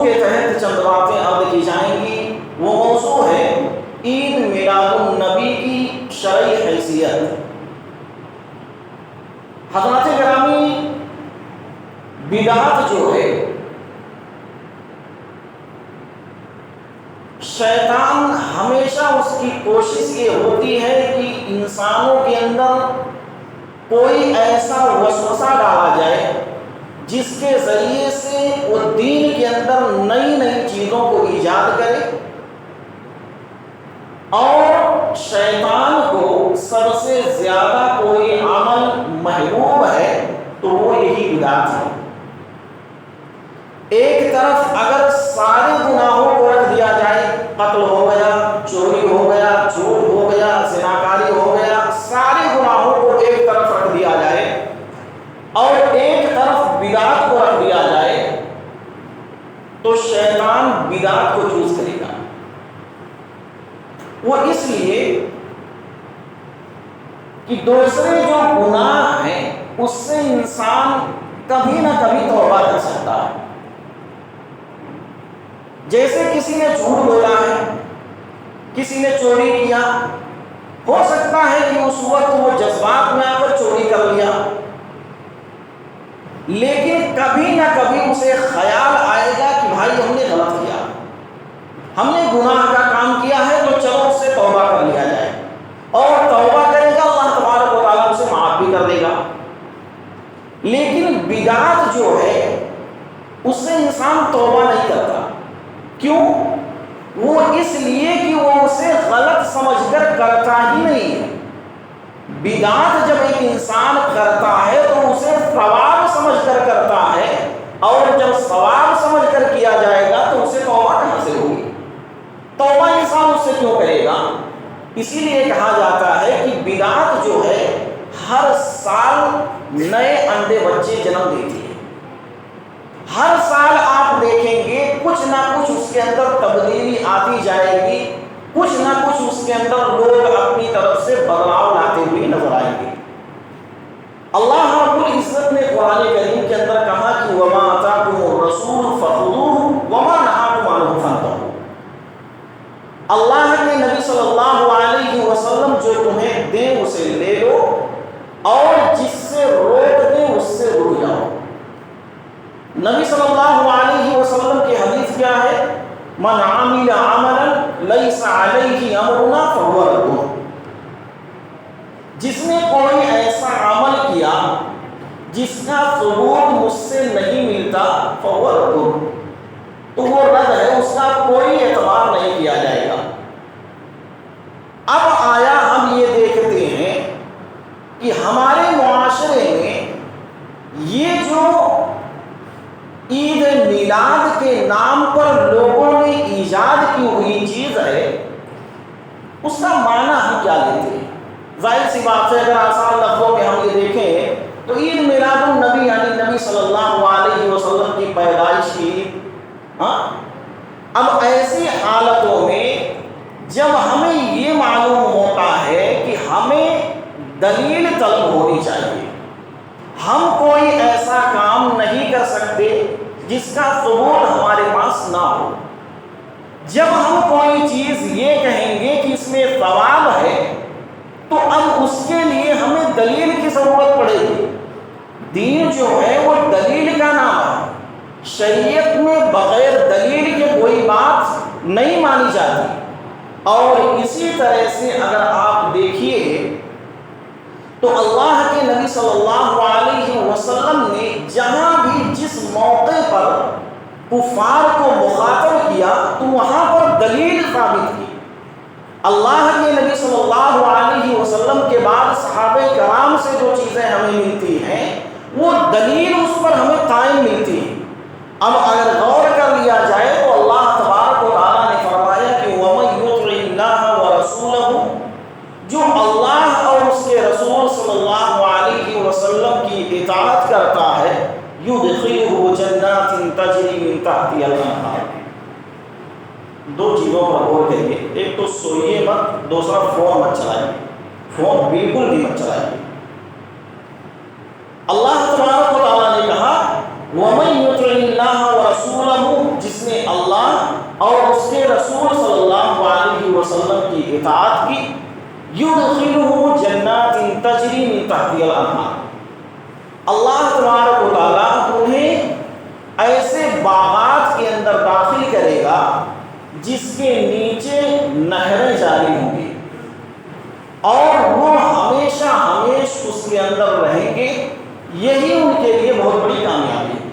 کے تحت چند باتیں عرض کی جائیں گی۔ وہ موضوع ہے عید میلاد النبی کی شرعی حیثیت۔ حضرات گرامی، بدعت جو ہے شیطان ہمیشہ اس کی کوشش یہ ہوتی ہے کہ انسانوں کے اندر کوئی ایسا وسوسہ ڈالا جائے جس کے ذریعے سے وہ دین کے اندر نئی نئی چیزوں کو ایجاد کرے، اور شیطان کو سب سے زیادہ کوئی عمل محبوب ہے تو وہ یہی بدعت ہے۔ ایک طرف اگر سارے گناہوں کو رکھ دیا جائے، قتل ہو گیا، چوری ہو گیا، جھوٹ ہو گیا، زناکاری ہو گیا، سارے گناہوں کو ایک طرف رکھ دیا جائے اور ایک طرف بدعت کو رکھ دیا جائے، تو شیطان بدعت کو چوز کرے گا۔ وہ اس لیے کہ دوسرے جو گناہ ہیں اس سے انسان کبھی نہ کبھی توبہ کر سکتا ہے۔ جیسے کسی نے جھوٹ بولا ہے، کسی نے چوری کیا، ہو سکتا ہے کہ اس وقت وہ جذبات میں آ کر چوری کر لیا، لیکن کبھی نہ کبھی اسے خیال آئے گا کہ بھائی ہم نے غلط کیا، ہم نے گناہ کا کام کیا ہے، تو چلو اس سے توبہ کر لیا جائے، اور توبہ کرے گا اللہ تبارک و تعالیٰ اسے معاف بھی کر دے گا۔ لیکن بدعت جو ہے اس سے انسان توبہ نہیں کرتا۔ کیوں؟ وہ اس لیے کہ وہ اسے غلط سمجھ کر کرتا ہی نہیں ہے۔ بدعت جب ایک انسان کرتا ہے تو اسے ثواب سمجھ کر کرتا ہے، اور جب ثواب سمجھ کر کیا جائے گا تو اسے توبہ کہاں سے ہوگی؟ توبہ انسان اس سے کیوں کرے گا؟ اسی لیے کہا جاتا ہے کہ بدعت جو ہے ہر سال نئے انڈے بچے جنم دیتی ہے۔ ہر سال آپ دیکھیں گے کچھ نہ کچھ اس کے اندر تبدیلی آتی جائے گی، کچھ نہ کچھ اس کے اندر لوگ اپنی طرف سے بدلاؤ لاتے ہوئے نظر آئیں گے۔ اللہ رب العزت نے قرآن کریم کے اندر کہا کہ وَمَا آتَاكُمُ الرَّسُولُ فَخُذُوهُ وَمَا نَهَاكُمْ عَنْهُ فَانْتَهُوا۔ اللہ کے نبی صلی اللہ علیہ وسلم جو تمہیں دیں اسے لے لو، اور جس سے روک دیں اس سے رک جاؤ۔ نبی صلی اللہ علیہ وسلم کی حدیث کیا ہے؟ من عمل عملا لیس علیہ امرنا فہو رد۔ جس نے کوئی ایسا عمل کیا جس کا ثبوت مجھ سے نہیں ملتا فہو رد، تو وہ رد ہے، اس کا کوئی اعتبار نہیں کیا جائے گا۔ اب آیا ہم یہ دیکھتے ہیں کہ ہمارے معاشرے میں یہ جو عید میلاد کے نام پر لوگوں نے ایجاد کی ہوئی چیز ہے، اس کا معنی ہم کیا لیتے ہیں؟ ظاہر سی بات ہے، اگر آسان لفظوں میں ہم یہ دیکھیں تو عید میلاد النبی یعنی نبی صلی اللہ علیہ وسلم کی پیدائش کی۔ اب ایسی حالتوں میں جب ہمیں یہ معلوم ہوتا ہے کہ ہمیں دلیل طلب ہونی چاہیے، ہم کوئی ایسا کام نہیں کر سکتے جس کا ثبوت ہمارے پاس نہ ہو۔ جب ہم کوئی چیز یہ کہیں گے کہ اس میں ثواب ہے تو اب اس کے لیے ہمیں دلیل کی ضرورت پڑے گی۔ دین جو ہے وہ دلیل کا نام ہے، شریعت میں بغیر دلیل کے کوئی بات نہیں مانی جاتی۔ اور اسی طرح سے اگر آپ دیکھیے تو اللہ کے نبی صلی اللہ علیہ وسلم نے جہاں بھی جس موقع پر کفار کو مخاطب کیا تو وہاں پر دلیل ثابت کی۔ اللہ کے نبی صلی اللہ علیہ وسلم کے بعد صحابہ کرام سے جو چیزیں ہمیں ملتی ہیں وہ دلیل اس پر ہمیں قائم ملتی ہے۔ اب اگر غور کر لیا جائے تو اللہ تبارک و تعالیٰ نے فرمایا کہ وَمَن يُطِعِ اللَّهَ وَرَسُولَهُ، جو اللہ اور اس کے رسول صلی اللہ علیہ وسلم کی اطاعت کرتا ہے، يُدْخِلْهُ جَنَّاتٍ تَجْرِي مِن تَحْتِهَا الْأَنْهَارُ۔ دو چیزوں پر غور کریے، ایک تو سوئیے مت، دوسرا فون مت چلائیے، فون بالکل بھی مت چلائیے۔ اللہ تبارک و تعالیٰ نے کہا وَمَن يُطِعِ اللَّهَ وَرَسُولَهُ، جس نے اور اس کے رسول صلی اللہ علیہ وسلم کی اطاعت کی، یدخلہ جنات تجری من تحتها الانہار، اللہ تبارک و تعالیٰ انہیں ایسے باغات کے اندر داخل کرے گا جس کے نیچے نہریں جاری ہوں گی، اور وہ ہمیشہ ہمیش اس کے اندر رہیں گے۔ یہی ان کے لیے بہت بڑی کامیابی ہے۔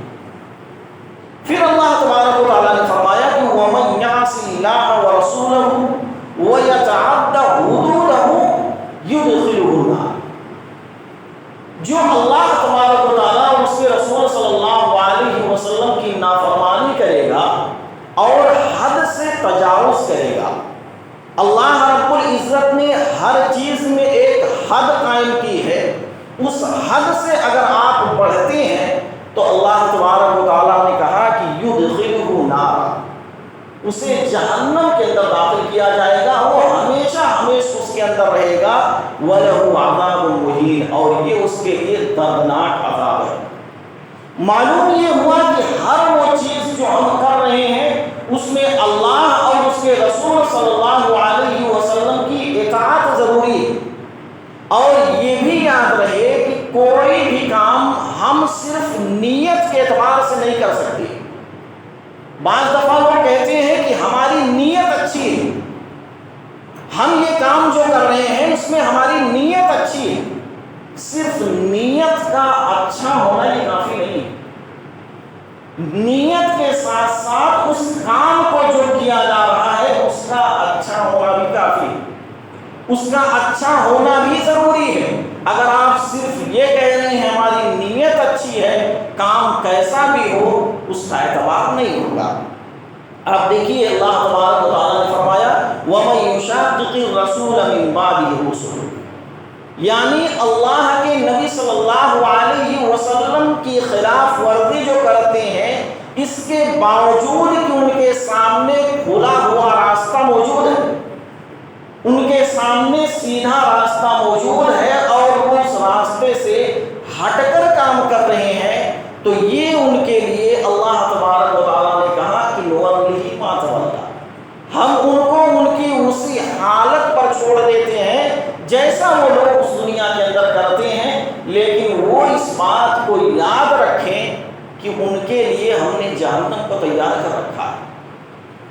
پھر اللہ تبارک و تعالیٰ نے فرمایا کہ وَمَن يَعْصِ اللَّهَ وَرَسُولَهُ وَيَتَعَدَّ حُدُودَهُ يُدْخِلْهُ النَّارَ، جو اللہ تبارک و تعالیٰ اور اس کے رسول صلی اللہ علیہ وسلم کی نافرمانی کرے گا اور حد سے تجاوز کرے گا، اللہ رب العزت نے ہر چیز میں ایک حد قائم کی ہے، اس حد سے اگر آپ بڑھتے ہیں تو اللہ تبارک و تعالیٰ نے کہا کہ یدخلہ نار، اسے جہنم کے اندر داخل کیا جائے گا، وہ ہمیشہ ہمیشہ اس کے اندر رہے گا، وَلَهُ عَذَابٌ مُهِينٌ، اور یہ اس کے لیے دردناک عذاب ہے۔ معلوم یہ ہوا کہ ہر وہ چیز جو ہم کر رہے ہیں اس میں اللہ اور اس کے رسول صلی اللہ علیہ وسلم کی اطاعت ضروری ہے، اور یہ بھی یاد رہے کہ کوئی بھی کام ہم صرف نیت کے اعتبار سے نہیں کر سکتے۔ بعض دفعہ وہ کہتے ہیں کہ ہماری نیت اچھی ہے، ہم یہ کام جو کر رہے ہیں اس میں ہماری نیت اچھی ہے۔ صرف نیت کا اچھا ہونا یہ کافی نہیں، نیت کے ساتھ ساتھ اس کام کو جو کیا جا رہا ہے اس کا اچھا ہونا بھی کافی ہے، اس کا اچھا ہونا بھی ضروری ہے۔ اگر آپ صرف یہ کہہ رہے ہیں ہماری نیت اچھی ہے، کام کیسا بھی ہو اس کا اعتبار نہیں ہوگا۔ آپ دیکھیے اللہ تبارک و تعالیٰ نے فرمایا وَمَن يُشَاقِقِ الرَّسُولَ مِن بَعْدِ الرُّسُلِ، یعنی اللہ کے نبی صلی اللہ علیہ وسلم کی خلاف ورزی جو کرتے ہیں، اس کے باوجود کہ ان کے سامنے کھلا ہوا راستہ موجود ہے، ان کے سامنے سیدھا راستہ موجود ہے، اور وہ اس راستے سے ہٹ کر کام کر رہے ہیں، تو یہ ان کے لیے اللہ تبارک و تعالیٰ نے کہا کہ نُوَلِّهِ مَا تَوَلَّىٰ، ہم ان کو ان کی اسی حالت پر چھوڑ دیتے ہیں جیسا وہ لوگ اس دنیا کے اندر کرتے ہیں، لیکن وہ اس بات کو یاد رکھیں کہ ان کے لیے ہم نے جہنم کو تیار کر رکھا ہے،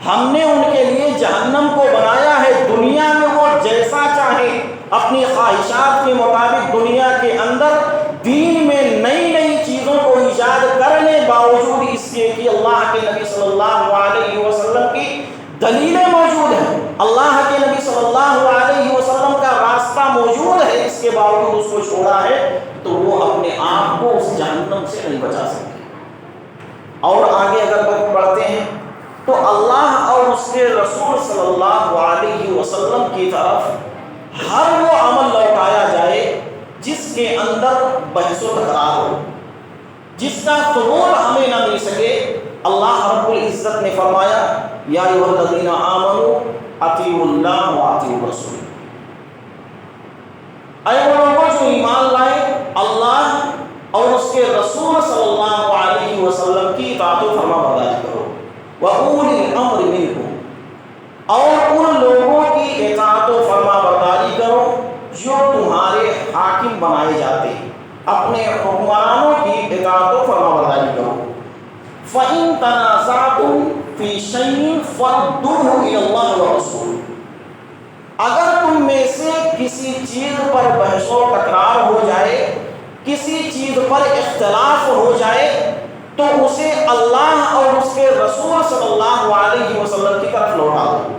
ہم نے ان کے لیے جہنم کو بنایا ہے۔ دنیا میں وہ جیسا چاہیں اپنی خواہشات کے مطابق دنیا کے اندر دین میں نئی نئی چیزوں کو ایجاد کر لیں، باوجود اس کے کہ اللہ کے نبی صلی اللہ علیہ وسلم کی دلیلیں موجود ہیں، اللہ کے نبی صلی اللہ علیہ وسلم کا راستہ موجود ہے، اس کے باوجود اس کو چھوڑا ہے، تو وہ اپنے آپ کو اس جہنم سے نہیں بچا سکتے۔ اور آگے اگر بڑھتے ہیں تو اللہ اور اس کے رسول صلی اللہ علیہ وسلم کی طرف ہر وہ عمل لوٹایا جائے جس کے اندر بحث و تکرار ہو، جس کا ثبوت ہمیں نہ مل سکے۔ اللہ رب العزت نے فرمایا یا ایھا الذین آمنوا اطیعوا اللہ واطیعوا الرسول، اے وہ لوگوں جو ایمان لائے، اللہ اور اس کے رسول صلی اللہ علیہ وسلم کی اطاعت و فرما برداری کرو، وَأُولِي الْأَمْرِ مِنْكُمْ، اور ان لوگوں کی اطاعت و فرما برداری کرو جو تمہارے حاکم بنائے جاتے ہیں، اپنے حکمرانوں کی اطاعت و فرما برداری کرو۔ فَإِن تَنَازَعْتُمْ فِي شَيْءٍ فَرُدُّوهُ إِلَى اللَّهِ وَالرَّسُولِ، اگر تم میں سے کسی چیز پر بحث و تکرار ہو جائے، کسی چیز پر اختلاف ہو جائے، تو اسے اللہ اور اس کے رسول صلی اللہ علیہ وسلم کی طرف لوٹا دو۔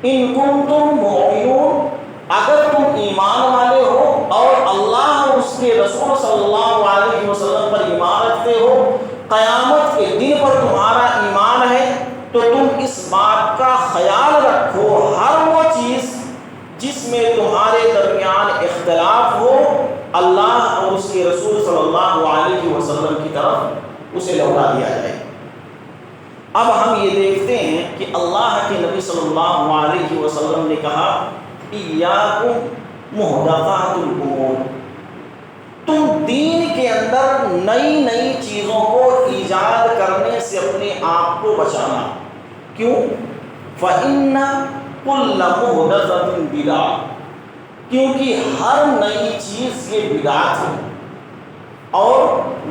ان کنتم مؤمنون، اگر تم ایمان والے ہو اور اللہ اور اس کے رسول صلی اللہ علیہ وسلم پر ایمان رکھتے ہو، قیامت کے دن پر تمہارا ایمان ہے، تو تم اس بات کا خیال رکھو ہر وہ چیز جس میں تمہارے درمیان اختلاف ہو، اللہ اور اس کے رسول صلی اللہ علیہ وسلم کی طرف اسے لوٹا دیا جائے۔ اب ہم یہ دیکھتے ہیں کہ اللہ کے نبی صلی اللہ علیہ وسلم نے کہا ایاکم محدثات الامور، تم دین کے اندر نئی نئی چیزوں کو ایجاد کرنے سے اپنے آپ کو بچانا. کیوں؟ فَإِنَّ كُلَّ مُحْدَثَةٍ بِدْعَةٌ، کیونکہ ہر نئی چیز یہ بدعت ہے، اور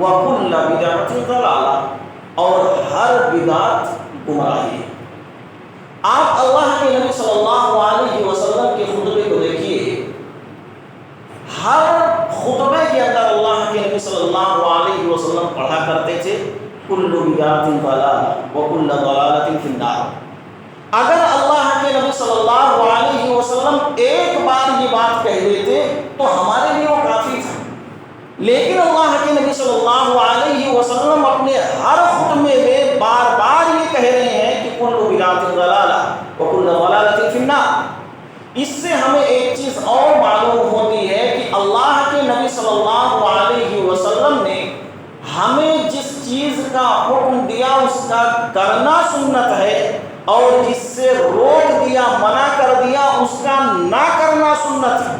وَكُلَّ بِدْعَةٍ ضَلَالَةٍ، اور ہر بدعت گمراہی ہے. آپ اللہ کے نبی صلی اللہ علیہ وسلم کے خطبے کو دیکھیے، ہر خطبے کے اندر اللہ کے نبی صلی اللہ علیہ وسلم پڑھا کرتے تھے کل بدعۃ ضلالہ وکل ضلالۃ فی النار. اگر اللہ کے نبی صلی اللہ علیہ وسلم ایک بار یہ بات کہہ دیتے تو ہمارے لیے وہ کافی تھا، لیکن اللہ کے نبی صلی اللہ علیہ وسلم اپنے ہر خطبے میں بار بار یہ کہہ رہے ہیں کہ کل بدعۃ ضلالہ وکل ضلالۃ فی النار. اس سے ہمیں ایک چیز اور معلوم ہوتی ہے کہ اللہ کے نبی صلی اللہ علیہ وسلم نے ہمیں جس چیز کا حکم دیا اس کا کرنا سنت ہے، اور جس سے روک دیا منع کر دیا اس کا نہ کرنا سنت ہے.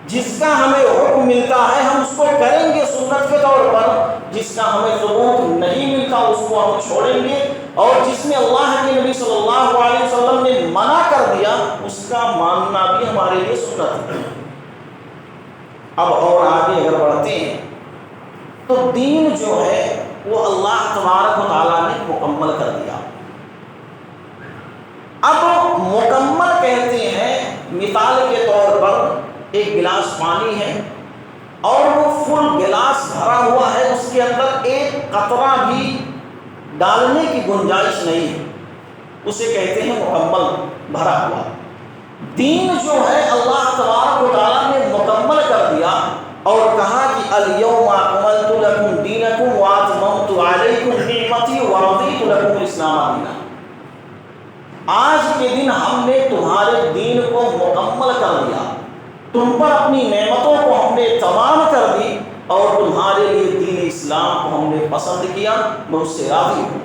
جس کا ہمیں حکم ملتا ہے ہم اس کو کریں گے سنت کے طور پر، جس کا ہمیں ثبوت نہیں ملتا اس کو ہم چھوڑیں گے، اور جس میں اللہ کے نبی صلی اللہ علیہ وسلم نے منع کر دیا اس کا ماننا بھی ہمارے لیے سنت ہے. اب اور آگے اگر بڑھتے ہیں تو دین جو ہے وہ اللہ تبارک و تعالیٰ نے مکمل کر دیا. اب مکمل کہتے ہیں، مثال کے طور پر ایک گلاس پانی ہے اور وہ فل گلاس بھرا ہوا ہے، اس کے اندر ایک قطرہ بھی ڈالنے کی گنجائش نہیں ہے، اسے کہتے ہیں مکمل بھرا ہوا. دین جو ہے اللہ تبارک و تعالیٰ نے مکمل کر دیا اور کہا کہ الیوم اکملت لکم دینکم واتممت علیکم نعمتی ورضیت لکم الاسلام دینا. آج کے دن ہم نے تمہارے دین کو مکمل کر دیا، تم پر اپنی نعمتوں کو ہم نے تمام کر دی، اور تمہارے لیے دین اسلام کو ہم نے پسند کیا، میں اس سے راضی ہوں.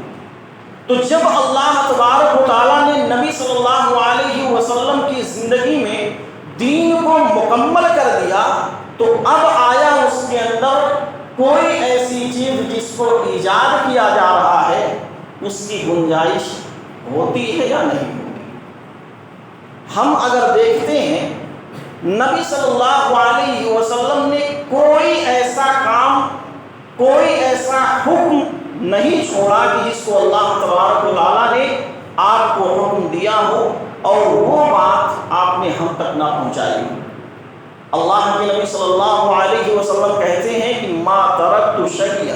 تو جب اللہ تبارک و تعالیٰ نے نبی صلی اللہ علیہ وسلم کی زندگی میں دین کو مکمل کر دیا تو اب آیا اس کے اندر کوئی ایسی چیز جس کو ایجاد کیا جا رہا ہے اس کی گنجائش ہوتی ہے یا نہیں ہوتی؟ ہم اگر دیکھتے ہیں نبی صلی اللہ علیہ وسلم نے کوئی ایسا کام، کوئی ایسا حکم نہیں چھوڑا کہ جس کو اللہ تبارک و تعالیٰ نے آپ کو حکم دیا ہو اور وہ بات آپ نے ہم تک نہ پہنچائی. اللہ کے نبی صلی اللہ علیہ وسلم کہتے ہیں کہ ما ترکت شیئا،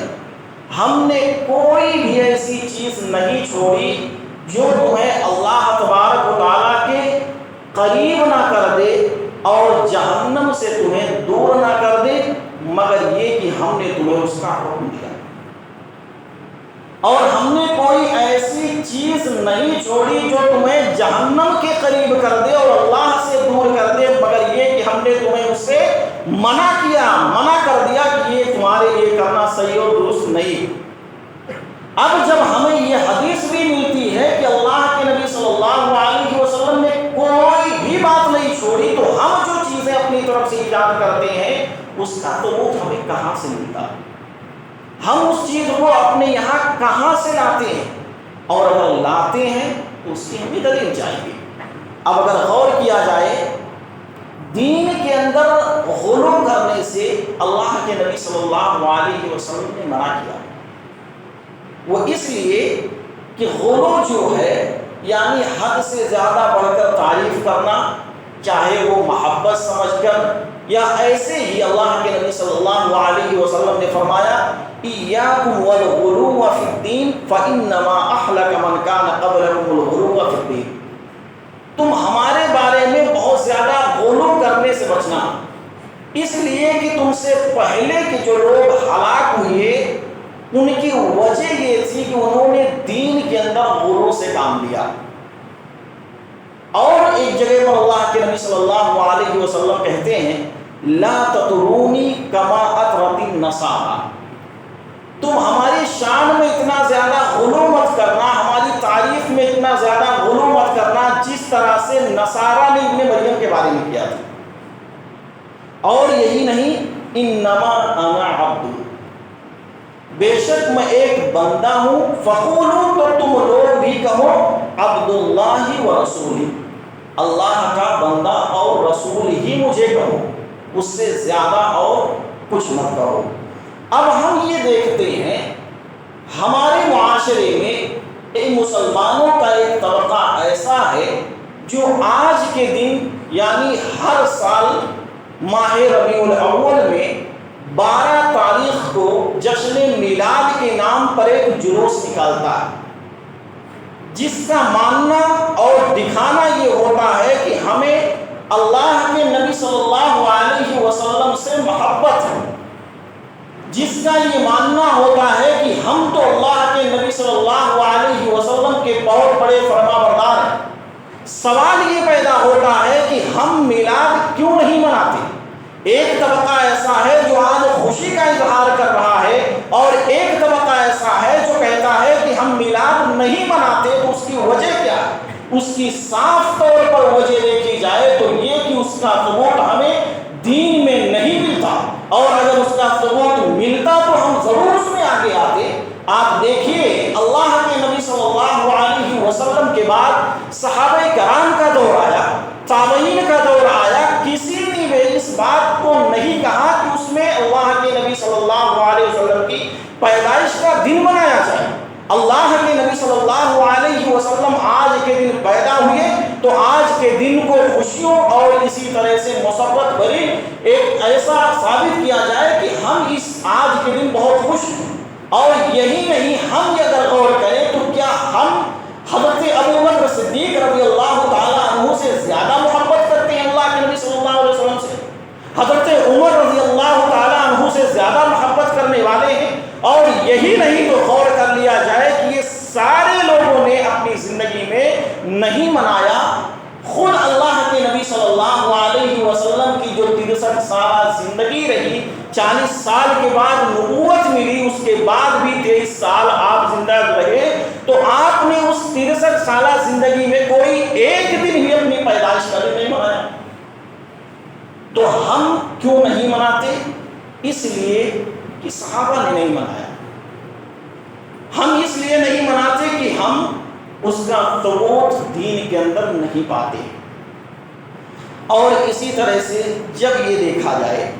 ہم نے کوئی بھی ایسی چیز نہیں چھوڑی جو تمہیں اللہ تبارک و تعالیٰ کے قریب نہ کر دے اور جہنم سے تمہیں دور نہ کر دے، مگر یہ کہ ہم نے تمہیں اس کا حکم دیا. اور ہم نے کوئی ایسی چیز نہیں چھوڑی جو تمہیں جہنم کے قریب کر دے اور اللہ سے دور کر دے، مگر یہ کہ ہم نے تمہیں اس سے منع کر دیا کہ یہ تمہارے لیے کرنا صحیح اور درست نہیں. اب جب ہمیں یہ حدیث بھی ملتی ہے کہ اللہ کے نبی صلی اللہ علیہ وسلم نے کوئی بھی بات نہیں چھوڑی، تو ہم جو چیزیں اپنی طرف سے ایجاد کرتے ہیں اس کا ثبوت ہمیں کہاں سے ملتا؟ ہم اس چیز کو اپنے یہاں کہاں سے لاتے ہیں؟ اور اگر لاتے ہیں تو اس کی ہمیں دلیل چاہیے. اب اگر غور کیا جائے دین کے اندر غلو کرنے سے اللہ کے نبی صلی اللہ علیہ وسلم نے منع کیا. وہ اس لیے کہ غلو جو ہے یعنی حد سے زیادہ بڑھ کر تعریف کرنا، چاہے وہ محبت سمجھ کر یا ایسے ہی. اللہ کے نبی صلی اللہ علیہ وسلم نے فرمایا ایاکم والغلو فی الدین فانما اہلک من کان قبلکم الغلو فی الدین. تم ہمارے بارے میں بہت زیادہ غلو کرنے سے بچنا، اس لیے کہ تم سے پہلے کے جو لوگ ہلاک ہوئے ان کی وجہ یہ تھی کہ انہوں نے دین کے اندر غلو سے کام لیا. اور ایک جگہ پر اللہ کے نبی صلی اللہ علیہ وسلم کہتے ہیں لا تطرونی کما اطرت النصارى، تم ہماری شان میں اتنا زیادہ غلو مت کرنا، ہماری تعریف میں اتنا زیادہ غلو مت کرنا جس طرح سے نصارہ نے ابن مریم کے بارے میں کیا تھا. اور یہی نہیں انما انا عبد، بے شک میں ایک بندہ ہوں، فقولوا تو تم لوگ بھی کہو عبد اللہ و رسول، اللہ کا بندہ اور رسول ہی مجھے کہو، اس سے زیادہ اور کچھ مت کہو۔ اب ہم یہ دیکھتے ہیں ہمارے معاشرے میں مسلمانوں کا ایک طبقہ ایسا ہے جو آج کے دن یعنی ہر سال ماہ ربیع الاول میں 12 تاریخ کو جشن میلاد کے نام پر ایک جلوس نکالتا ہے، جس کا ماننا اور دکھانا یہ ہوتا ہے کہ ہمیں اللہ کے نبی صلی اللہ علیہ وسلم سے محبت ہے، جس کا یہ ماننا ہوتا ہے کہ ہم تو اللہ کے نبی صلی اللہ علیہ وسلم کے بہت بڑے فرما بردار ہیں۔ سوال یہ پیدا ہوتا ہے کہ ہم میلاد کیوں نہیں مناتے؟ ایک طبقہ ایسا ہے جو آج خوشی کا اظہار کر رہا ہے، اور ایک طبقہ ایسا ہے جو کہتا ہے کہ ہم میلاد نہیں مناتے، تو اس کی وجہ کیا ہے؟ اس کی صاف طور پر وجہ دیکھی جائے تو یہ کہ اس کا ثبوت ہمیں دین میں نہیں ملتا، اور اگر اس کا ثبوت ملتا تو ہم ضرور اس میں آگے آتے۔ آپ دیکھیے اللہ کے نبی صلی اللہ علیہ وسلم کے بعد صحابہ کرام کا دور آیا، تابعین کا دور آیا، کسی نے بھی اس بات کو نہیں کہا کہ اس میں اللہ کے نبی صلی اللہ علیہ وسلم کی پیدائش کا دن منایا جائے۔ اللہ کے نبی صلی اللہ علیہ وسلم آج کے دن پیدا ہوئے تو آج کے دن کو خوشیوں اور اسی طرح سے مسرت بھری ایک ایسا ثابت کیا جائے کہ ہم اس آج کے دن بہت خوش ہیں۔ اور یہی نہیں، ہم یہ اگر غور کریں تو کیا ہم حضرت ابو بکر صدیق رضی اللہ تعالیٰ عنہ سے زیادہ محبت کرتے ہیں اللہ کے نبی صلی اللہ علیہ وسلم سے؟ حضرت عمر رضی اللہ تعالیٰ عنہ سے زیادہ محبت کرنے والے ہیں؟ اور یہی نہیں تو غور کر لیا جائے کہ یہ سارے لوگوں نے اپنی زندگی میں نہیں منایا، خود اللہ کے نبی صلی اللہ علیہ وسلم کی جو 63 سالہ زندگی رہی، 40 سال کے بعد نبوت ملی، اس کے بعد بھی 23 سال آپ زندہ رہے، تو آپ نے اس 63 سالہ زندگی میں کوئی ایک دن بھی اپنی پیدائش کا دن نہیں منایا۔ تو ہم کیوں نہیں مناتے؟ اس لیے کہ صحابہ نے نہیں منایا۔ ہم اس لیے نہیں مناتے کہ ہم اس کا ثبوت دین کے اندر نہیں پاتے۔ اور اسی طرح سے جب یہ دیکھا جائے،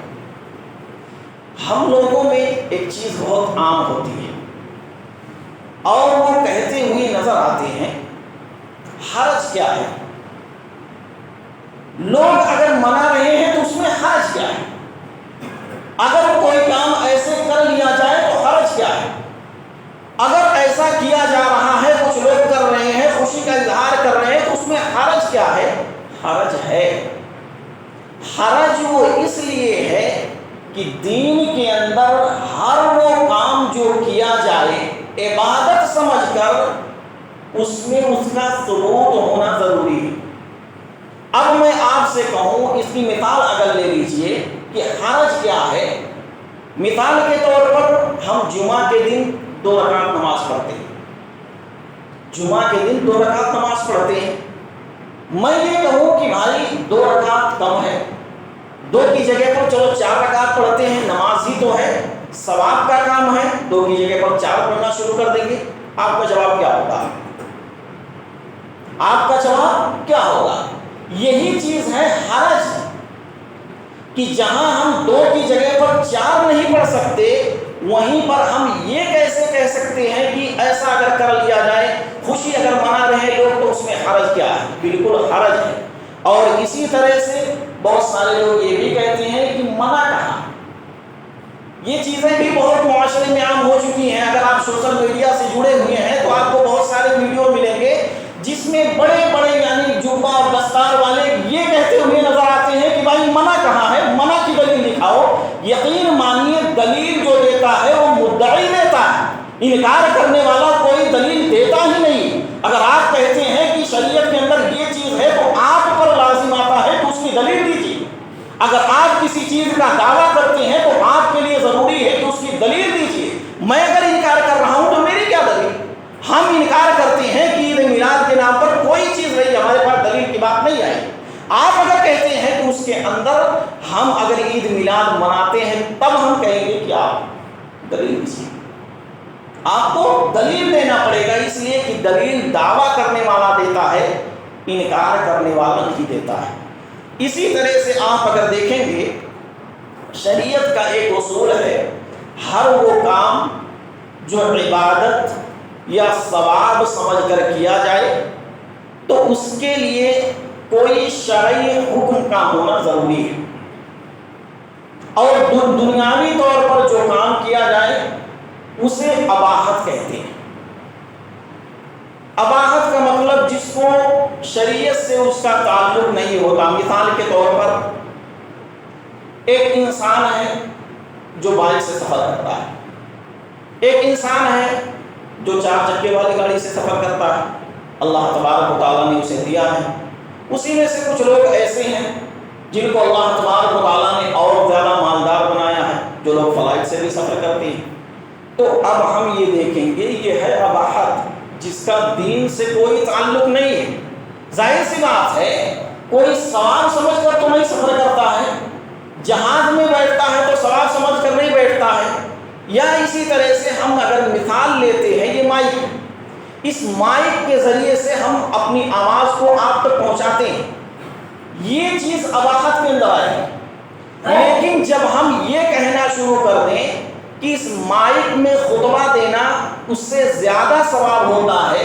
ہم لوگوں میں ایک چیز بہت عام ہوتی ہے اور وہ کہتے ہوئے نظر آتے ہیں، حرج کیا ہے؟ لوگ اگر منا رہے ہیں تو اس میں حرج کیا ہے؟ اگر کوئی کام ایسے کر لیا جائے تو حرج کیا ہے؟ اگر ایسا کیا جا رہا ہے، کچھ لوگ کر رہے ہیں، خوشی کا اظہار کر رہے ہیں، تو اس میں حرج کیا ہے؟ حرج ہے، حرج وہ اس لیے ہے کہ دین کے اندر ہر وہ کام جو کیا جائے عبادت سمجھ کر اس میں اس کا ثبوت ہونا ضروری ہے۔ اب میں آپ سے کہوں، اس کی مثال اگر لے لیجئے کہ حرج کیا ہے۔ مثال کے طور پر ہم جمعہ کے دن 2 رکعت نماز پڑھتے ہیں، جمعہ کے دن 2 رکعت نماز پڑھتے ہیں۔ میں یہ کہوں کہ بھائی 2 رکعت کم ہے، 2 کی جگہ پر چلو 4 رکعت پڑھتے ہیں، نماز ہی تو ہے، ثواب کا کام ہے، 2 کی جگہ پر 4 پڑھنا شروع کر دیں گے، آپ کا جواب کیا ہوگا؟ آپ کا جواب کیا ہوگا؟ یہی چیز ہے حرج، کہ جہاں ہم 2 کی جگہ پر 4 نہیں پڑھ سکتے، وہیں پر ہم یہ کیسے کہہ سکتے ہیں کہ ایسا اگر کر لیا جائے، خوشی اگر منا رہے لوگ تو اس میں حرج کیا ہے؟ بالکل حرج ہے۔ اور اسی طرح سے بہت سارے لوگ یہ بھی کہتے ہیں کہ منع کہاں؟ یہ چیزیں بھی بہت معاشرے میں عام ہو چکی ہیں۔ اگر آپ سوشل میڈیا سے جڑے ہوئے ہیں تو آپ کو بہت سارے ویڈیو ملیں گے جس میں بڑے بڑے یعنی جوبہ اور دستار والے یہ کہتے ہوئے نظر آتے ہیں کہ بھائی منع کہاں ہے، منع کی دلیل دکھاؤ۔ یقین مانیے دلیل جو دیتا ہے وہ مدعی دیتا ہے، انکار کرنے والا کوئی دلیل دیتا ہی نہیں۔ اگر آپ کہتے ہیں کہ شریعت کے اندر یہ چیز ہے تو آپ پر لازم آتا ہے کہ اس کی دلیل دیجیے۔ اگر آپ کسی چیز کا دعویٰ کرتے ہیں تو آپ کے لیے ضروری ہے کہ اس کی دلیل دیجیے۔ میں اگر انکار کر رہا ہوں تو میری کیا دلیل؟ ہم انکار کرتے ہیں کہ عید میلاد کے نام پر کوئی چیز نہیں، ہمارے پاس دلیل کی بات نہیں آئی۔ آپ اگر کہتے ہیں کہ اس کے اندر ہم اگر عید میلاد مناتے ہیں تب ہم کہیں گے کہ آپ دلیل دیجیے. آپ کو دلیل دینا پڑے گا، اس لیے کہ دلیل دعویٰ کرنے والا دیتا ہے، انکار کرنے والا نہیں دیتا ہے. اسی طرح سے آپ اگر دیکھیں گے شریعت کا ایک اصول ہے، ہر وہ کام جو عبادت یا ثواب سمجھ کر کیا جائے تو اس کے لیے کوئی شرعی حکم کا ہونا ضروری ہے، اور دنیاوی طور پر جو کام کیا جائے اسے اباحت کہتے ہیں. اباحت کا مطلب جس کو شریعت سے اس کا تعلق نہیں ہوتا. مثال کے طور پر ایک انسان ہے جو بائک سے سفر کرتا ہے، ایک انسان ہے جو 4 چکے والی گاڑی سے سفر کرتا ہے، اللہ تبارک و تعالیٰ نے اسے دیا ہے. اسی میں سے کچھ لوگ ایسے ہیں جن کو اللہ تبارک و تعالیٰ نے اور زیادہ مالدار بنایا ہے، جو لوگ فلائٹ سے بھی سفر کرتے ہیں. تو اب ہم یہ دیکھیں گے یہ ہے اباحت جس کا دین سے کوئی تعلق نہیں ہے. ظاہر سی بات ہے کوئی ثواب سمجھ کر تو نہیں سفر کرتا ہے، جہاز میں بیٹھتا ہے تو ثواب سمجھ کر نہیں بیٹھتا ہے. یا اسی طرح سے ہم اگر مثال لیتے ہیں یہ مائک، اس مائک کے ذریعے سے ہم اپنی آواز کو آپ تک پہنچاتے ہیں، یہ چیز اباحت کے اندر آئے گی. لیکن جب ہم یہ کہنا شروع کر دیں کہ اس مائک میں خطبہ دینا اس سے زیادہ ثواب ہوتا ہے،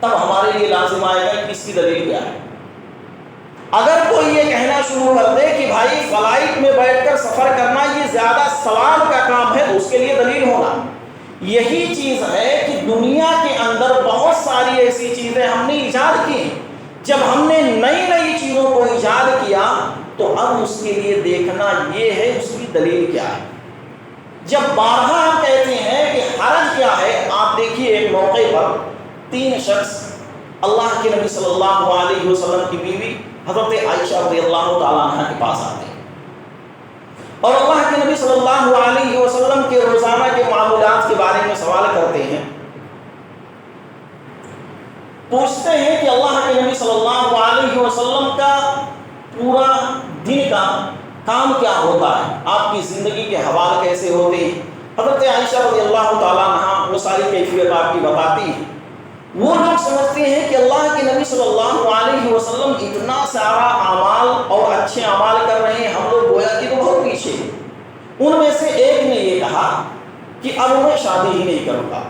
تب ہمارے لیے لازم آئے گا کہ اس کی دلیل کیا ہے. اگر کوئی یہ کہنا شروع کر دے کہ بھائی فلائٹ میں بیٹھ کر سفر کرنا یہ زیادہ ثواب کا کام ہے تو اس کے لیے دلیل ہونا. یہی چیز ہے کہ دنیا کے اندر بہت ساری ایسی چیزیں ہم نے ایجاد کی ہیں. جب ہم نے نئی نئی چیزوں کو ایجاد کیا تو اب اس کے لیے دیکھنا یہ ہے اس کی دلیل کیا ہے. جب بارہا ہم کہتے ہیں کہ حرج کیا ہے، آپ دیکھیے ایک موقع پر 3 شخص اللہ کے نبی صلی اللہ علیہ وسلم کی بیوی حضرت عائشہ رضی اللہ تعالیٰ عنہ کے پاس آتے ہیں اور اللہ کے نبی صلی اللہ علیہ وسلم کے روزانہ کے معمولات کے بارے میں سوال کرتے ہیں. پوچھتے ہیں کہ اللہ کے نبی صلی اللہ علیہ وسلم کا پورا دن کا کام کیا ہوتا ہے، آپ کی زندگی کے حوال کیسے ہوتے ہیں. حضرت عائشہ رضی اللہ تعالیٰ عنہ وہ ساری کیفیت آپ کی بتاتی ہیں. وہ لوگ سمجھتے ہیں کہ اللہ کے نبی صلی اللہ علیہ وسلم اتنا سارا اعمال اور اچھے اعمال کر رہے ہیں، ہم لوگ گویا کہ تو بہت پیچھے ہیں. ان میں سے ایک نے یہ کہا کہ اب میں شادی ہی نہیں کروں گا،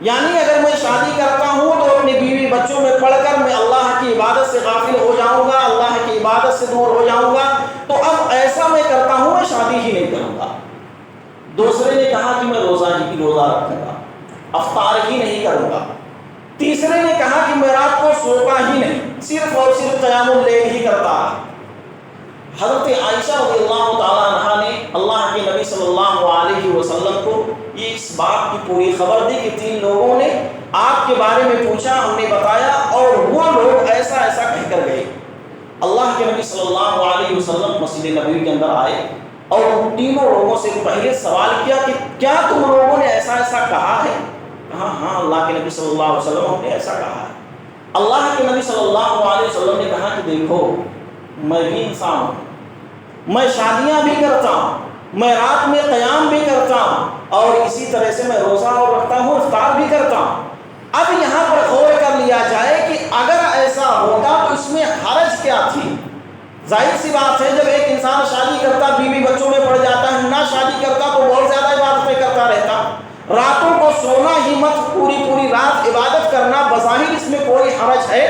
یعنی اگر میں شادی کرتا ہوں تو اپنی بیوی بچوں میں پڑھ کر میں اللہ کی عبادت سے غافل ہو جاؤں گا، اللہ کی عبادت سے دور ہو جاؤں گا، تو اب ایسا میں کرتا ہوں میں شادی ہی نہیں کروں گا. دوسرے نے کہا کہ میں روزہ رکھوں گا، افطار ہی نہیں کروں گا. تیسرے نے کہا کہ میں رات کو سوتا ہی نہیں، صرف اور صرف قیام اللیل ہی کرتا. حضرت عائشہ رضی اللہ تعالیٰ عنہ نے اللہ کے نبی صلی اللہ علیہ وسلم کو یہ اس بات کی پوری خبر دی کہ 3 لوگوں نے آپ کے بارے میں پوچھا، ہم نے بتایا اور وہ لوگ ایسا ایسا کہہ کر گئے. اللہ کے نبی صلی اللہ علیہ وسلم مسجد نبوی کے اندر آئے اور ان تینوں لوگوں سے پہلے سوال کیا کہ کیا تم لوگوں نے ایسا ایسا کہا ہے؟ کہا ہاں اللہ کے نبی صلی اللہ علیہ وسلم نے ایسا کہا ہے. اللہ کے نبی صلی اللہ علیہ وسلم نے کہا کہ دیکھو میں بھی انسان ہوں، میں شادیاں بھی کرتا ہوں، میں رات میں قیام بھی کرتا ہوں اور اسی طرح سے میں روزہ اور رکھتا ہوں، افطار بھی کرتا ہوں. اب یہاں پر غور کر لیا جائے کہ اگر ایسا ہوتا تو اس میں حرج کیا تھی. ظاہر سی بات ہے جب ایک انسان شادی کرتا بیوی بچوں میں پڑ جاتا ہے، نہ شادی کرتا تو بہت زیادہ عبادتیں کرتا رہتا، راتوں کو سونا ہی مت، پوری پوری رات عبادت کرنا بظاہر اس میں کوئی حرج ہے،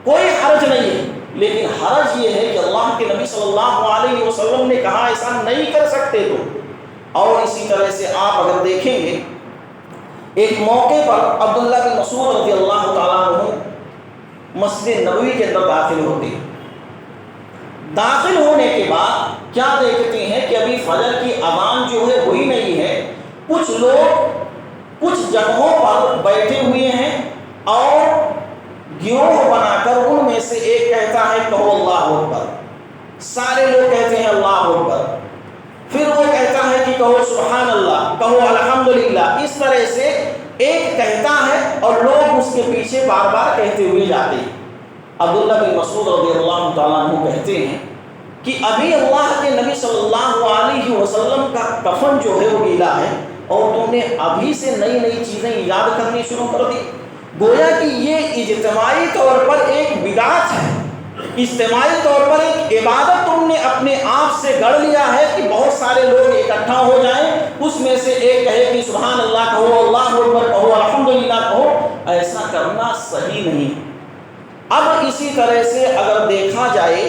کوئی حرج نہیں ہے. لیکن حرج یہ ہے کہ اللہ کے نبی صلی اللہ علیہ وسلم نے کہا ایسا نہیں کر سکتے تو. اور اسی طرح سے آپ اگر دیکھیں گے ایک موقع پر عبداللہ بن مسعود رضی اللہ تعالیٰ عنہ مسجد نبوی کے اندر داخل ہوتے ہیں. داخل ہونے کے بعد کیا دیکھتے ہیں کہ ابھی فجر کی اذان جو ہے وہی نہیں ہے، کچھ لوگ کچھ جگہوں پر بیٹھے ہوئے ہیں اور گروہ بنا کر ان میں سے ایک کہتا ہے کہو اللہ اکبر، سارے لوگ کہتے ہیں اللہ اکبر، پھر وہ کہتا ہے کہ کہو سبحان اللہ، کہو الحمدللہ. اس طرح سے ایک کہتا ہے اور لوگ اس کے پیچھے بار بار کہتے ہوئے جاتے ہیں. عبداللہ بن مسعود رضی اللہ تعالیٰ عنہ کہتے ہیں کہ ابھی اللہ کے نبی صلی اللہ علیہ وسلم کا کفن جو ہے وہ گیلا ہے اور تم نے ابھی سے نئی نئی چیزیں ایجاد کرنی شروع کر دی. گویا کہ یہ اجتماعی طور پر ایک بدعت ہے، اجتماعی طور پر ایک عبادت تم نے اپنے آپ سے گڑھ لیا ہے کہ بہت سارے لوگ اکٹھا ہو جائیں، اس میں سے ایک کہے کہ سبحان اللہ کہو، اللہ اکبر کہو، الحمدللہ کہو. ایسا کرنا صحیح نہیں. اب اسی طرح سے اگر دیکھا جائے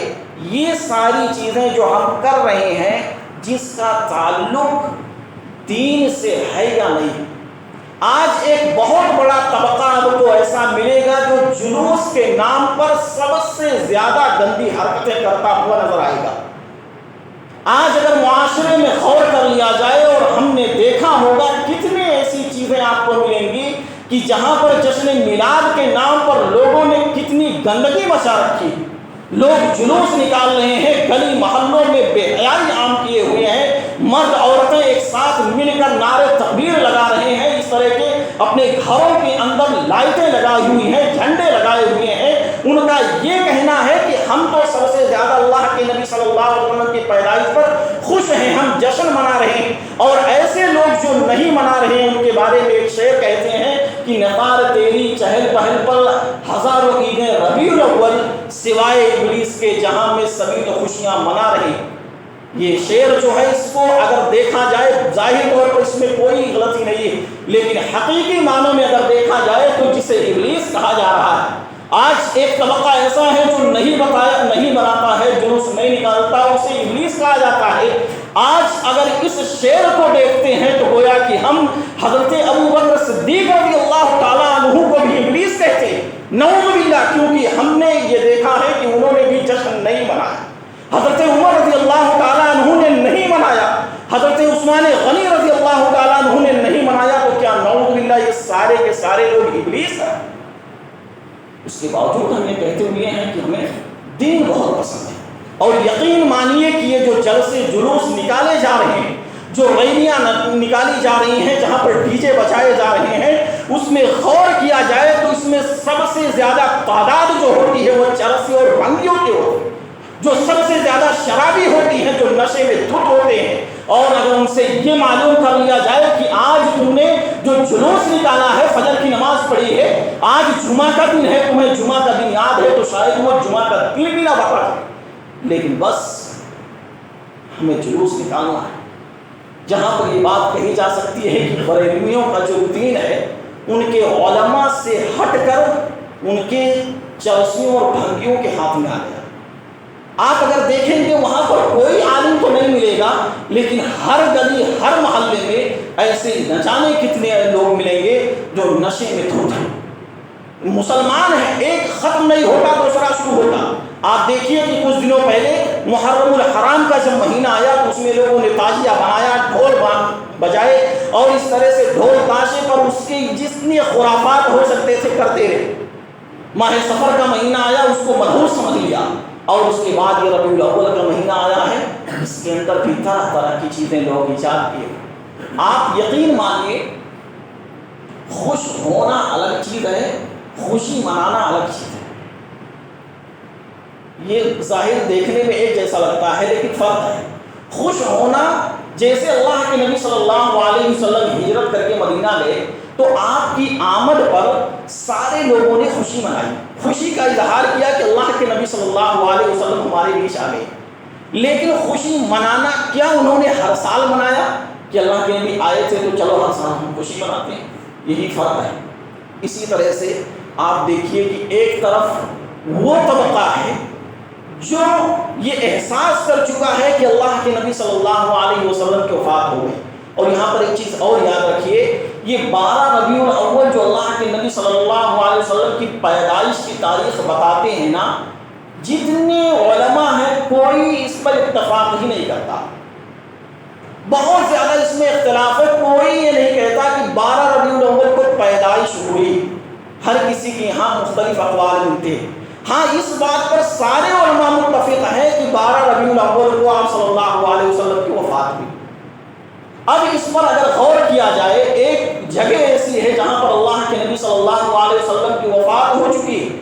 یہ ساری چیزیں جو ہم کر رہے ہیں جس کا تعلق دین سے ہے یا نہیں. آج ایک بہت بڑا طبقہ آپ کو ایسا ملے گا جو جلوس کے نام پر سب سے زیادہ گندی حرکتیں کرتا ہوا نظر آئے گا. آج اگر معاشرے میں غور کر لیا جائے اور ہم نے دیکھا ہوگا کتنے ایسی چیزیں آپ کو ملیں گی کہ جہاں پر جشن میلاد کے نام پر لوگوں نے کتنی گندگی مچا رکھی. لوگ جلوس نکال رہے ہیں، گلی محلوں میں بے حیائی عام کیے ہوئے ہیں، مرد عورتیں ایک ساتھ مل کر نعرے تکبیر لگا رہے ہیں، اس طرح کے اپنے گھروں کے اندر لائٹیں لگائی ہوئی ہیں، جھنڈے لگائے ہوئے ہیں. ان کا یہ کہنا ہے کہ ہم تو سب سے زیادہ اللہ کے نبی صلی اللہ علیہ وسلم کی پیدائش پر خوش ہیں، ہم جشن منا رہے ہیں. اور ایسے لوگ جو نہیں منا رہے ہیں ان کے بارے میں ایک شعر کہتے ہیں کہ نثار تیری چہل پہل پر ہزاروں عیدیں ربیع الاول، سوائے ابلیس کے جہاں میں سبھی تو خوشیاں منا رہے ہیں. یہ شعر جو ہے اس کو اگر دیکھا جائے ظاہر طور پر اس میں کوئی غلطی نہیں ہے، لیکن حقیقی معنوں میں اگر دیکھا جائے تو جسے ابلیس کہا جا رہا ہے. آج ایک طبقہ ایسا ہے جو نہیں بناتا ہے، جلوس نہیں نکالتا، اسے ابلیس کہا جاتا ہے. آج اگر اس شعر کو دیکھتے ہیں تو گویا کہ ہم حضرت ابوبکر صدیق رضی اللہ تعالیٰ عنہ کو بھی ابلیس کہتے ہیں، نعوذ باللہ، کیونکہ ہم نے یہ دیکھا ہے کہ انہوں نے بھی جشن نہیں منایا. حضرت عمر رضی اللہ تعالیٰ عنہ نے نہیں منایا، حضرت عثمان غنی رضی اللہ تعالیٰ عنہ نے نہیں منایا. تو کیا نعوذ باللہ یہ سارے کے سارے لوگ ابلیس ہیں؟ اس کے باوجود ہم یہ کہتے ہوئے ہیں کہ ہمیں دین بہت پسند ہے. اور یقین مانیے کہ یہ جو جلسے جلوس نکالے جا رہے ہیں، جو ریلیاں نکالی جا رہی ہیں، جہاں پر ڈی جے بجائے جا رہے ہیں، اس میں غور کیا جائے تو اس میں سب سے زیادہ تعداد جو ہوتی ہے وہ چرسی اور بھنگیوں کی ہوتی ہے، جو سب سے زیادہ شرابی ہوتی ہیں، جو نشے میں دھت ہوتے ہیں. اور اگر ان سے یہ معلوم کر لیا جائے کہ آج تم نے جو جلوس نکالا ہے، فجر کی نماز پڑھی ہے، آج جمعہ کا دن ہے، تمہیں جمعہ کا دن یاد ہے، تو شاید وہ جمعہ کا دن بھی نہ پکڑ. لیکن بس ہمیں جلوس نکالنا ہے. جہاں پر یہ بات کہی جا سکتی ہے کہ بریلویوں کا جو دین ہے ان کے علماء سے ہٹ کر ان کے چرسیوں اور بھنگیوں کے ہاتھ میں آ گیا. آپ اگر دیکھیں گے وہاں پر کوئی عالم تو نہیں ملے گا، لیکن ہر گلی ہر محلے میں ایسے نہ جانے کتنے لوگ ملیں گے جو نشے میں دھت ہیں. مسلمان ہیں، ایک ختم نہیں ہوتا دوسرا شروع ہوتا. آپ دیکھیے کہ کچھ دنوں پہلے محرم الحرام کا جب مہینہ آیا تو اس میں لوگوں نے تازیہ بنایا، ڈھول بجائے اور اس طرح سے ڈھول تاشے پر اس کی جتنی خرافات ہو سکتے تھے کرتے رہے. ماہ سفر کا مہینہ آیا، اس کو منحوس سمجھ لیا، اور اس کے بعد یہ ربیع الاول کا مہینہ آیا ہے، اس کے اندر بھی طرح طرح کی چیزیں لوگ ایجاد کیے. آپ یقین مانیے خوش ہونا الگ چیز ہے، خوشی منانا الگ چیز ہے. یہ ظاہر دیکھنے میں ایک جیسا لگتا ہے لیکن فرق ہے. خوش ہونا جیسے اللہ کے نبی صلی اللہ علیہ وسلم ہجرت کر کے مدینہ گئے تو آپ کی آمد پر سارے لوگوں نے خوشی منائی، خوشی کا اظہار کیا کہ اللہ کے نبی صلی اللہ علیہ وسلم ہمارے بیچ آ گئے. لیکن خوشی منانا کیا انہوں نے ہر سال منایا کہ اللہ کے نبی آئے تھے تو چلو ہر سال ہم خوشی مناتے ہیں؟ یہی فرق ہے. اسی طرح سے آپ دیکھیے کہ ایک طرف وہ طبقہ ہے جو یہ احساس کر چکا ہے کہ اللہ کے نبی صلی اللہ علیہ وسلم کی وفات ہو گئی. اور یہاں پر ایک چیز اور یاد رکھیے، یہ 12 ربیع الاول جو اللہ کے نبی صلی اللہ علیہ وسلم کی پیدائش کی تاریخ بتاتے ہیں نا، جتنے علماء ہیں کوئی اس پر اتفاق ہی نہیں کرتا. بہت زیادہ اس میں اختلاف ہے، کوئی یہ نہیں کہتا کہ 12 ربیع الاول کو پیدائش ہوئی. ہر کسی کے یہاں مختلف اقوال ملتے ہیں. ہاں اس بات پر سارے علماء متفق ہیں کہ 12 ربیع الاول کو آپ صلی اللہ علیہ وسلم کی وفات ہوئی. اب اس پر اگر غور کیا جائے، ایک جگہ ایسی ہے جہاں پر اللہ کے نبی صلی اللہ علیہ وسلم کی وفات ہو چکی ہے،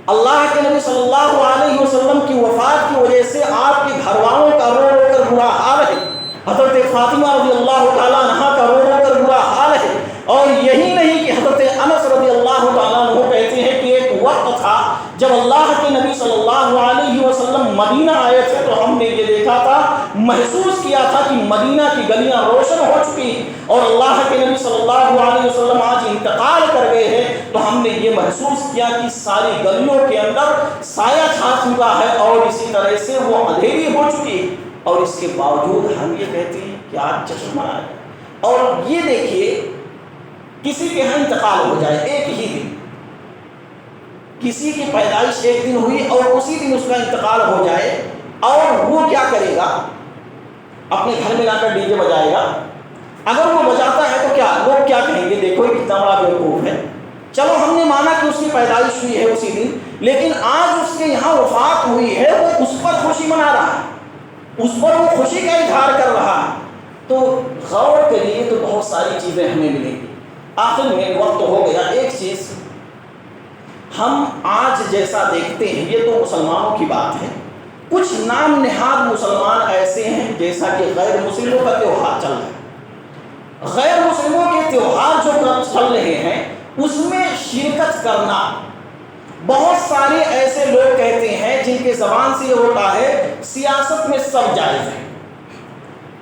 اللہ کے نبی صلی اللہ علیہ وسلم کی وفات کی وجہ سے آپ کے گھر والوں کا رو رو کر برا حال ہے، حضرت فاطمہ رضی اللہ تعالیٰ عنہ کا رو رو کر برا حال ہے۔ اور یہی نہیں کہ حضرت انس رضی اللہ تعالیٰ عنہ کہتے ہیں کہ ایک وقت تھا جب اللہ کے نبی صلی اللہ علیہ وسلم مدینہ آئے تھے تو ہم نے یہ دیکھا تھا، محسوس کیا تھا کہ مدینہ کی گلیاں روشن ہو چکی، اور اللہ کے نبی صلی اللہ علیہ وسلم آج انتقال کر گئے ہیں تو ہم نے یہ محسوس کیا کہ ساری گلیوں کے اندر سایہ چھا چکا ہے اور اسی طرح سے وہ اندھیری ہو چکی، اور اس کے باوجود ہم یہ کہتے ہیں کہ آج جشن منائے۔ اور یہ دیکھیے، کسی کے ہاں انتقال ہو جائے ایک ہی دن، کسی کی پیدائش ایک دن ہوئی اور اسی دن اس کا انتقال ہو جائے، اور وہ کیا کرے گا؟ اپنے گھر میں لا کر ڈی جے بجائے گا۔ اگر وہ بجاتا ہے تو کیا لوگ کیا کہیں گے؟ دیکھو یہ کتنا بڑا بیوقوف ہے۔ چلو ہم نے مانا کہ اس کی پیدائش ہوئی ہے اسی دن، لیکن آج اس کے یہاں وفات ہوئی ہے، وہ اس پر خوشی منا رہا ہے، اس پر وہ خوشی کا اظہار کر رہا ہے۔ تو غور کریے تو بہت ساری چیزیں ہمیں ملیں گی۔ آخر میں وقت ہو گیا، ایک چیز ہم آج جیسا دیکھتے ہیں یہ تو مسلمانوں کی بات ہے، کچھ نام نہاد مسلمان ایسے ہیں جیسا کہ غیر مسلموں کا تہوار چل رہا ہے، غیر مسلموں کے تہوار جو چل رہے ہیں اس میں شرکت کرنا، بہت سارے ایسے لوگ کہتے ہیں جن کے زبان سے یہ ہوتا ہے سیاست میں سب جائز ہے،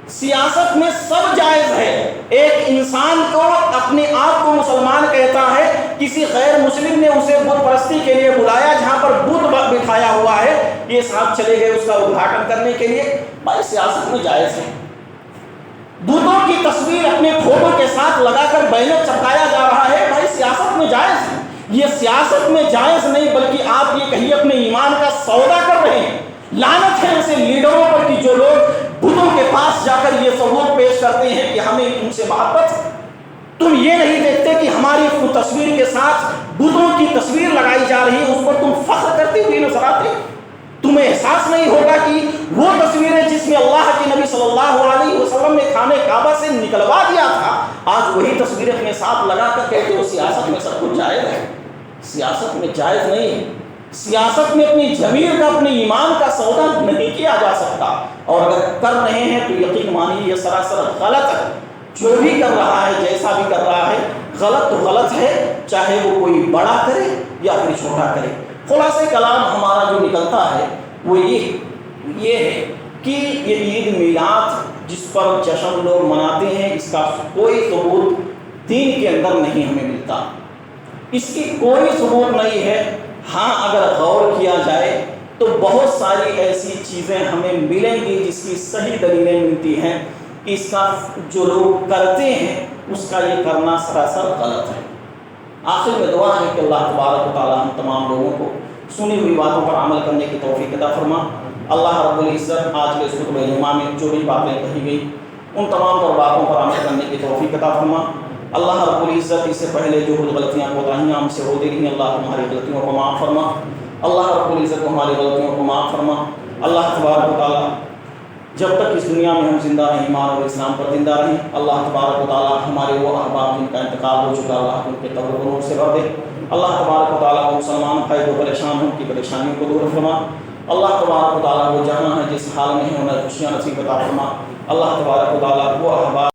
سیاست میں سب جائز ہے۔ ایک انسان کو اپنے آپ کو مسلمان کہتا ہے، کسی غیر مسلم نے اسے بت پرستی کے لیے بلایا جہاں پر بت بٹھایا ہوا ہے، یہ صاحب چلے گئے اس کا ادھاٹن کرنے کے لیے، بھائی سیاست میں جائز ہے۔ بتوں کی تصویر اپنے فوٹو کے ساتھ لگا کر بینر چپکایا جا رہا ہے، بھائی سیاست میں جائز ہے۔ یہ سیاست میں جائز نہیں بلکہ آپ یہ کہیے اپنے ایمان کا سودا کر رہے ہیں۔ لعنت ہے ایسے لیڈروں پر کہ جو لوگ بتوں کے پاس جا کر یہ ثبوت پیش کرتے ہیں کہ ہمیں ان سے محبت ہے۔ تم یہ نہیں دیکھتے کہ ہماری تصویر کے ساتھ بتوں کی تصویر لگائی جا رہی ہے، اس پر تم فخر کرتے ہوئے نظر آتے۔ تمہیں احساس نہیں ہوگا کہ وہ تصویریں جس میں اللہ کے نبی صلی اللہ علیہ وسلم نے خانہ کعبہ سے نکلوا دیا تھا، آج وہی تصویریں اپنے ساتھ لگا کر کہتے ہو سیاست میں سب کچھ جائز ہے۔ سیاست میں جائز نہیں ہے، سیاست میں اپنی ضمیر کا اپنے ایمان کا سودا نہیں کیا جا سکتا، اور اگر کر رہے ہیں تو یقین مانیے یہ سراسر غلط ہے۔ جو بھی کر رہا ہے، جیسا بھی کر رہا ہے، غلط تو غلط ہے، چاہے وہ کوئی بڑا کرے یا پھر چھوٹا کرے۔ خلاصہ کلام ہمارا جو نکلتا ہے وہ یہ ہے کہ یہ عید میلاد جس پر جشن لوگ مناتے ہیں، اس کا کوئی ثبوت دین کے اندر نہیں ہمیں ملتا، اس کی کوئی ثبوت نہیں ہے۔ ہاں اگر غور کیا جائے تو بہت ساری ایسی چیزیں ہمیں ملیں گی جس کی صحیح دلیلیں ملتی ہیں، اس کا جو لوگ کرتے ہیں اس کا یہ کرنا سراسر غلط ہے۔ آخر میں دعا ہے کہ اللہ تبارک و تعالی ہم تمام لوگوں کو سنی ہوئی باتوں پر عمل کرنے کی توفیق عطا فرما۔ اللہ رب العزت آج کے اس خطبہ جمعہ میں جو بھی باتیں کہی گئی ان تمام تر باتوں پر عمل کرنے کی توفیق عطا فرما۔ اللہ رب العزت اس سے پہلے جو کچھ غلطیاں کوتاہیاں ہم سے ہوتی رہی، اللہ ہماری غلطیوں کو معاف فرما۔ اللہ رب العزت ہماری غلطیوں کو معاف فرما۔ اللہ تبارک و تعالی جب تک اس دنیا میں ہم زندہ رہیں، ایمان اور اسلام پر زندہ رہیں، اللہ تبارک و تعالی ہمارے وہ احباب جن کا انتقال ہو چکا، اللہ ان کے قبر کو نور سے بھر دے۔ اللہ تبارک و تعالی وہ مسلمان بھائی جو پریشان ہیں ان کی پریشانیوں کو دور فرما۔ اللہ تبارک و تعالی وہ جہاں ہے جس حال میں ہے انہیں خوشیاں نصیب عطا فرما۔ اللہ تبارک و تعالی وہ احباب